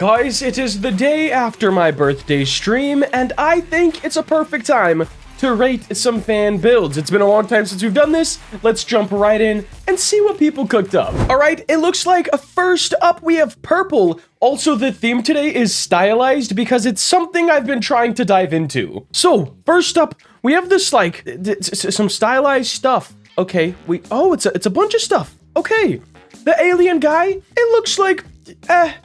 Guys, it is the day after my birthday stream, and I think it's a perfect time to rate some fan builds. It's been a long time since we've done this. Let's jump right in and see what people cooked up. All right, it looks like first up we have purple. Also, the theme today is stylized because it's something I've been trying to dive into. So, first up, we have this like some stylized stuff. Okay, it's a bunch of stuff. Okay, the alien guy, it looks like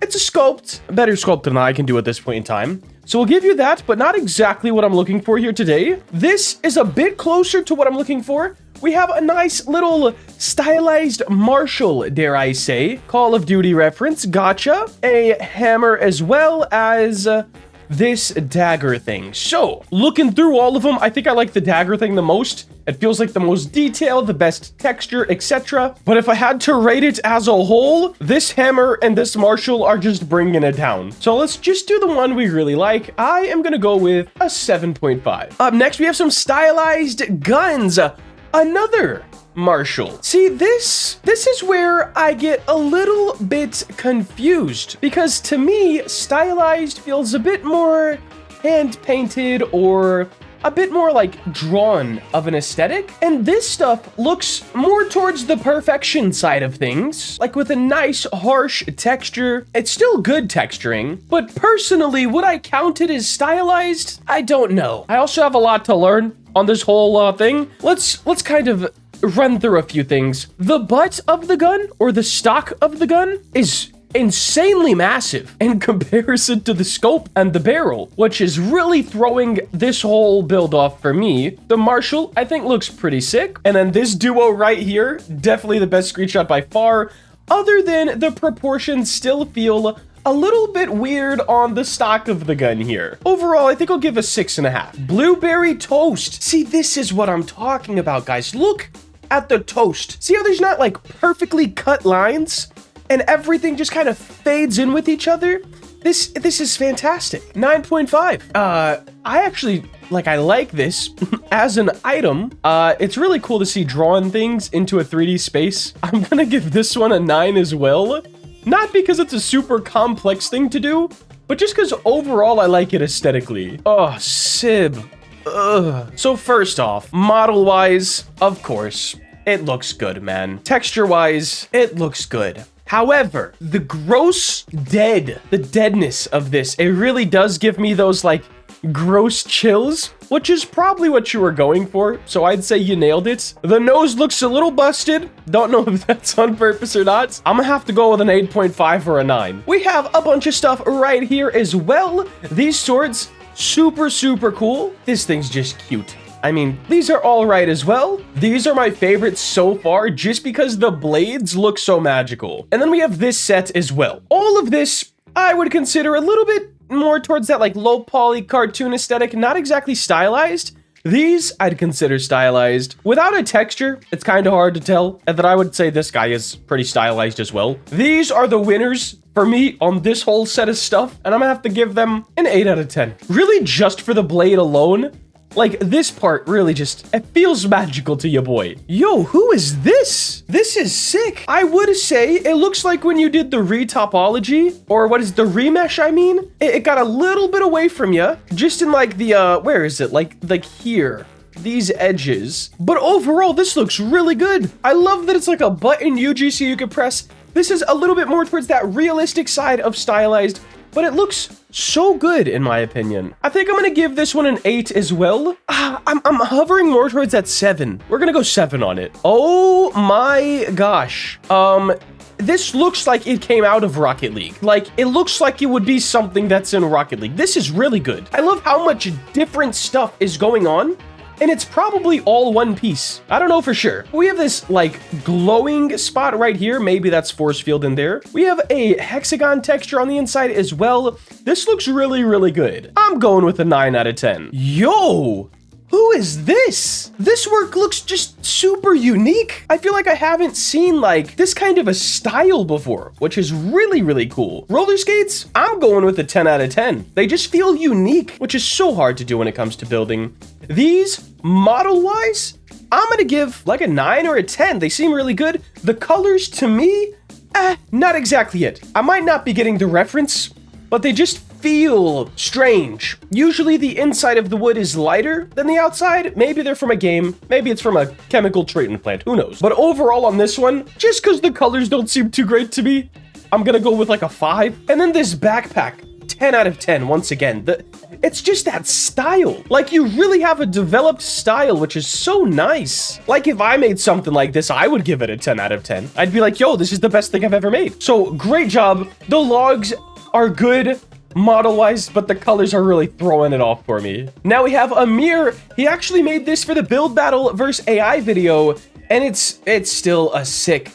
it's a sculpt. A better sculpt than I can do at this point in time. So we'll give you that, but not exactly what I'm looking for here today. This is a bit closer to what I'm looking for. We have a nice little stylized Marshall, dare I say. Call of Duty reference, gotcha. A hammer as well as this dagger thing. So, looking through all of them, I think I like the dagger thing the most. It feels like the most detailed, the best texture, etc. But if I had to rate it as a whole, this hammer and this Marshall are just bringing it down. So let's just do the one we really like. I am gonna go with a 7.5. Up next, we have some stylized guns. Another Marshall. See, this is where I get a little bit confused because to me, stylized feels a bit more hand-painted or a bit more like drawn of an aesthetic. And this stuff looks more towards the perfection side of things, like with a nice harsh texture. It's still good texturing, but personally, would I count it as stylized? I don't know. I also have a lot to learn on this whole thing. Let's kind of run through a few things. The butt of the gun or the stock of the gun is insanely massive in comparison to the scope and the barrel, which is really throwing this whole build off for me. The Marshall, I think, looks pretty sick. And then this duo right here, definitely the best screenshot by far, other than the proportions still feel a little bit weird on the stock of the gun here. Overall, I think I'll give a 6.5. Blueberry toast. See, this is what I'm talking about, guys. Look at the toast. See how there's not like perfectly cut lines? And everything just kind of fades in with each other. This is fantastic. 9.5. I like this as an item. It's really cool to see drawing things into a 3D space. I'm gonna give this one a 9 as well. Not because it's a super complex thing to do, but just because overall I like it aesthetically. Oh, Sib. Ugh. So first off, model-wise, of course, it looks good, man. Texture-wise, it looks good. However, the the deadness of this, it really does give me those like gross chills, which is probably what you were going for. So I'd say you nailed it. The nose looks a little busted. Don't know if that's on purpose or not. I'm gonna have to go with an 8.5 or a 9. We have a bunch of stuff right here as well. These swords, super, super cool. This thing's just cute. I mean, these are all right as well. These are my favorites so far just because the blades look so magical. And then we have this set as well. All of this, I would consider a little bit more towards that like low poly cartoon aesthetic, not exactly stylized. These I'd consider stylized. Without a texture, it's kind of hard to tell. And then I would say this guy is pretty stylized as well. These are the winners for me on this whole set of stuff. And I'm gonna have to give them an 8 out of 10. Really just for the blade alone. Like, this part really just, it feels magical to your boy. Yo, who is this? This is sick. I would say it looks like when you did the retopology, or what is the remesh, I mean? It got a little bit away from you, just in like the, where is it? Like here. These edges. But overall, this looks really good. I love that it's like a button UGC you can press. This is a little bit more towards that realistic side of stylized, but it looks so good in my opinion. I think I'm gonna give this one an 8 as well. I'm hovering more towards that 7. We're gonna go 7 on it. Oh my gosh. This looks like it came out of Rocket League. Like, it looks like it would be something that's in Rocket League. This is really good. I love how much different stuff is going on. And it's probably all one piece. I don't know for sure. We have this like glowing spot right here. Maybe that's force field in there. We have a hexagon texture on the inside as well. This looks really, really good. I'm going with a 9 out of 10. Yo, who is this? This work looks just super unique. I feel like I haven't seen like this kind of a style before, which is really, really cool. Roller skates, I'm going with a 10 out of 10. They just feel unique, which is so hard to do when it comes to building. These, model-wise, I'm gonna give like a 9 or a 10. They seem really good. The colors, to me, not exactly it. I might not be getting the reference but they just feel strange. Usually the inside of the wood is lighter than the outside. Maybe they're from a game. Maybe it's from a chemical treatment plant. Who knows? But overall on this one, just because the colors don't seem too great to me, I'm gonna go with like a 5. And then this backpack, 10 out of 10 once again. It's just that style. Like, you really have a developed style, which is so nice. Like, if I made something like this, I would give it a 10 out of 10. I'd be like, yo, this is the best thing I've ever made. So great job. The logs are good model-wise, but the colors are really throwing it off for me. Now we have Amir. He actually made this for the build battle versus AI video, and it's still a sick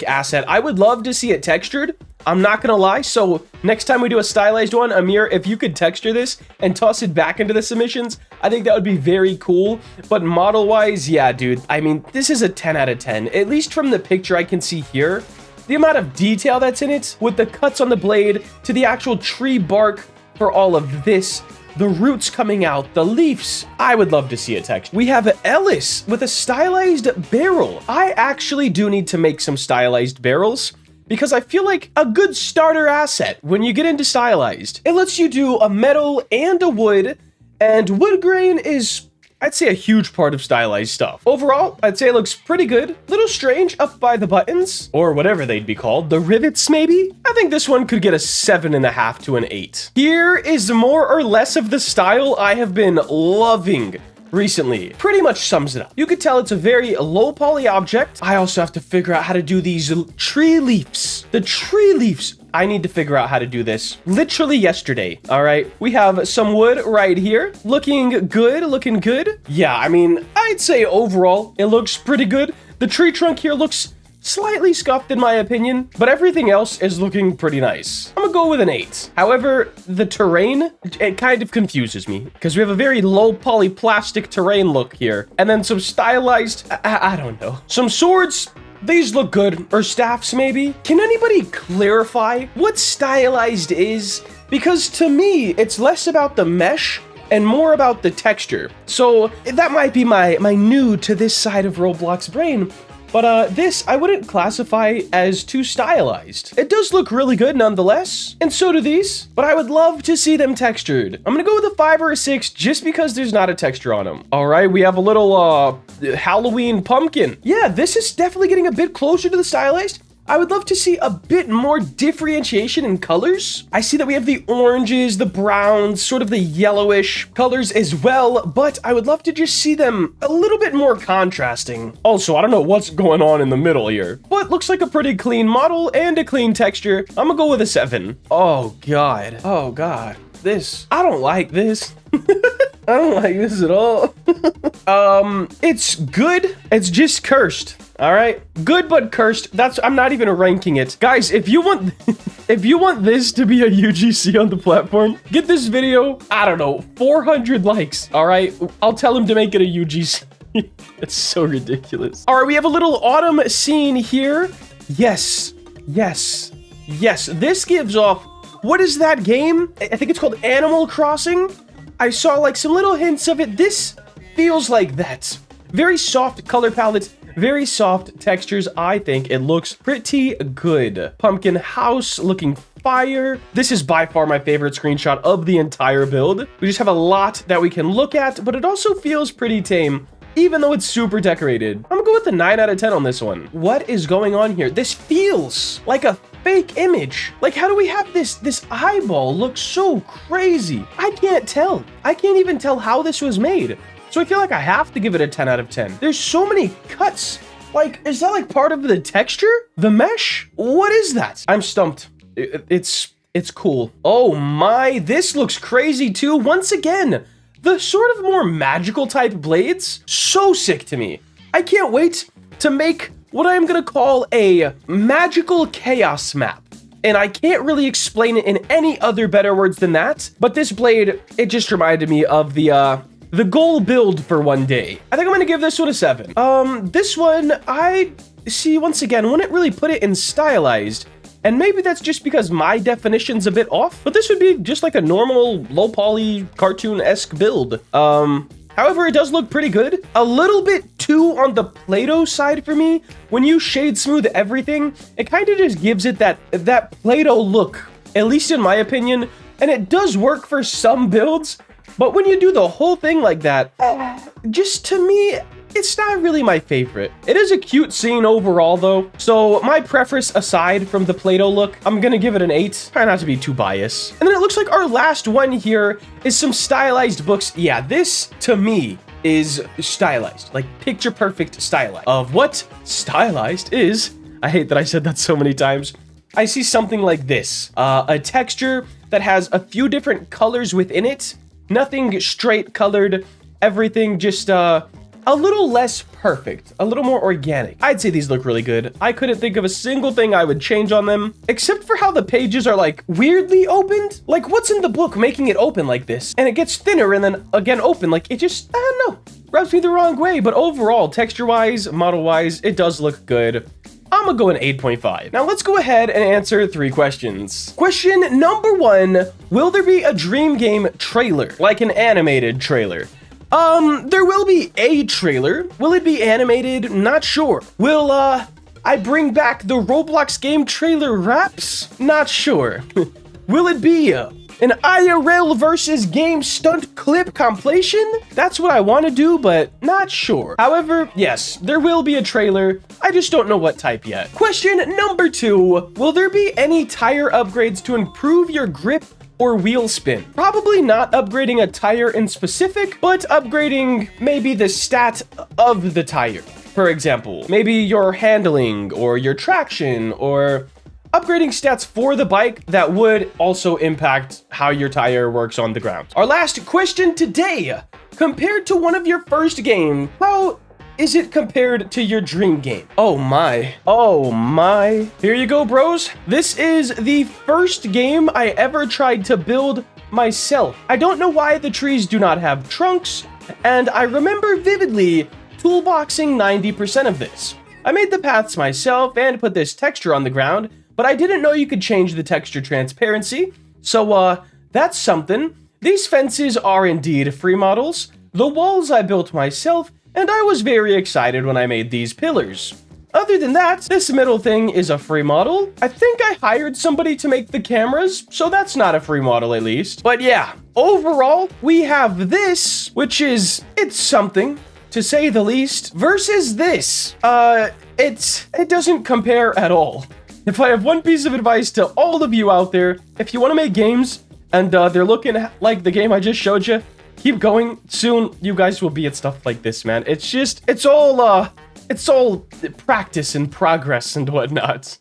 asset. I would love to see it textured. I'm not gonna lie. So next time we do a stylized one, Amir, if you could texture this and toss it back into the submissions, I think that would be very cool. But model-wise, yeah, dude. I mean, this is a 10 out of 10. At least from the picture I can see here. The amount of detail that's in it, with the cuts on the blade, to the actual tree bark for all of this, the roots coming out, the leaves. I would love to see it textured. We have Ellis with a stylized barrel. I actually do need to make some stylized barrels, because I feel like a good starter asset when you get into stylized. It lets you do a metal and a wood, and wood grain is, I'd say, a huge part of stylized stuff. Overall, I'd say it looks pretty good. Little strange up by the buttons, or whatever they'd be called, the rivets maybe? I think this one could get a 7.5 to an 8. Here is more or less of the style I have been loving recently. Pretty much sums it up. You could tell it's a very low poly object. I also have to figure out how to do these tree leaves. The tree leaves. I need to figure out how to do this literally yesterday. All right, we have some wood right here. Looking good. Yeah, I mean, I'd say overall it looks pretty good. The tree trunk here looks slightly scuffed in my opinion, but everything else is looking pretty nice. I'm gonna go with an 8. However, the terrain, it kind of confuses me because we have a very low poly plastic terrain look here, and then some stylized, I don't know. Some swords, these look good, or staffs maybe. Can anybody clarify what stylized is? Because to me, it's less about the mesh and more about the texture. So that might be my new to this side of Roblox brain. But this, I wouldn't classify as too stylized. It does look really good nonetheless, and so do these, but I would love to see them textured. I'm gonna go with a 5 or a 6 just because there's not a texture on them. All right, we have a little Halloween pumpkin. Yeah, this is definitely getting a bit closer to the stylized. I would love to see a bit more differentiation in colors. I see that we have the oranges, the browns, sort of the yellowish colors as well, but I would love to just see them a little bit more contrasting. Also, I don't know what's going on in the middle here, but looks like a pretty clean model and a clean texture. I'm gonna go with a 7. Oh God. This, I don't like this. I don't like this at all. It's good. It's just cursed. All right, good but cursed. I'm not even ranking it, guys. If you want this to be a UGC on the platform, get this video, I don't know, 400 likes. All right, I'll tell him to make it a UGC. It's so ridiculous. All right, we have a little autumn scene here. Yes. This gives off, what is that game? I think it's called Animal Crossing. I saw like some little hints of it. This feels like that. Very soft color palette, very soft textures. I think it looks pretty good. Pumpkin house looking fire. This is by far my favorite screenshot of the entire build. We just have a lot that we can look at, but it also feels pretty tame, even though it's super decorated. I'm gonna go with a 9 out of 10 on this one. What is going on here? This feels like a fake image. Like, how do we have this eyeball look so crazy? I can't tell. I can't even tell how this was made. So I feel like I have to give it a 10 out of 10. There's so many cuts. Like, is that like part of the texture? The mesh? What is that? I'm stumped. It's cool. Oh my, this looks crazy too. Once again, the sort of more magical type blades, so sick to me. I can't wait to make what I'm gonna call a magical chaos map. And I can't really explain it in any other better words than that. But this blade, it just reminded me of the goal build for one day. I think I'm gonna give this one a 7. This one, I see, once again, wouldn't really put it in stylized. And maybe that's just because my definition's a bit off, but this would be just like a normal low poly cartoon-esque build. However, it does look pretty good. A little bit too on the Play-Doh side for me. When you shade smooth everything, it kind of just gives it that Play-Doh look at least in my opinion, and it does work for some builds, but when you do the whole thing like that, just to me, it's not really my favorite. It is a cute scene overall though, so my preference aside from the Play-Doh look, I'm gonna give it an 8. Try not to be too biased. And then it looks like our last one here is some stylized books. Yeah, this to me is stylized, like picture perfect stylized. Of what stylized is, I hate that I said that so many times. I see something like this, a texture that has a few different colors within it, nothing straight colored, everything just a little less perfect, a little more organic. I'd say these look really good. I couldn't think of a single thing I would change on them, except for how the pages are like weirdly opened. Like what's in the book making it open like this? And it gets thinner and then again open, like it just, I don't know, rubs me the wrong way. But overall, texture-wise, model-wise, it does look good. I'm gonna go an 8.5. Now let's go ahead and answer 3 questions. Question number 1, will there be a Dream Game trailer, like an animated trailer? There will be a trailer. Will it be animated? Not sure. Will, I bring back the Roblox game trailer wraps? Not sure. Will it be an IRL versus game stunt clip compilation? That's what I want to do, but not sure. However, yes, there will be a trailer. I just don't know what type yet. Question number 2, will there be any tire upgrades to improve your grip or wheel spin? Probably not upgrading a tire in specific, but upgrading maybe the stat of the tire. For example, maybe your handling or your traction, or upgrading stats for the bike that would also impact how your tire works on the ground. Our last question today, compared to one of your first games, how is it compared to your dream game? Oh my. Oh my. Here you go, bros. This is the first game I ever tried to build myself. I don't know why the trees do not have trunks, and I remember vividly toolboxing 90% of this. I made the paths myself and put this texture on the ground, but I didn't know you could change the texture transparency, so that's something. These fences are indeed free models. The walls I built myself, and I was very excited when I made these pillars. Other than that, this middle thing is a free model. I think I hired somebody to make the cameras, so that's not a free model at least. But yeah, overall, we have this, which is, it's something, to say the least, versus this. It doesn't compare at all. If I have one piece of advice to all of you out there, if you want to make games, and they're looking like the game I just showed you, keep going. Soon, you guys will be at stuff like this, man. It's all practice and progress and whatnot.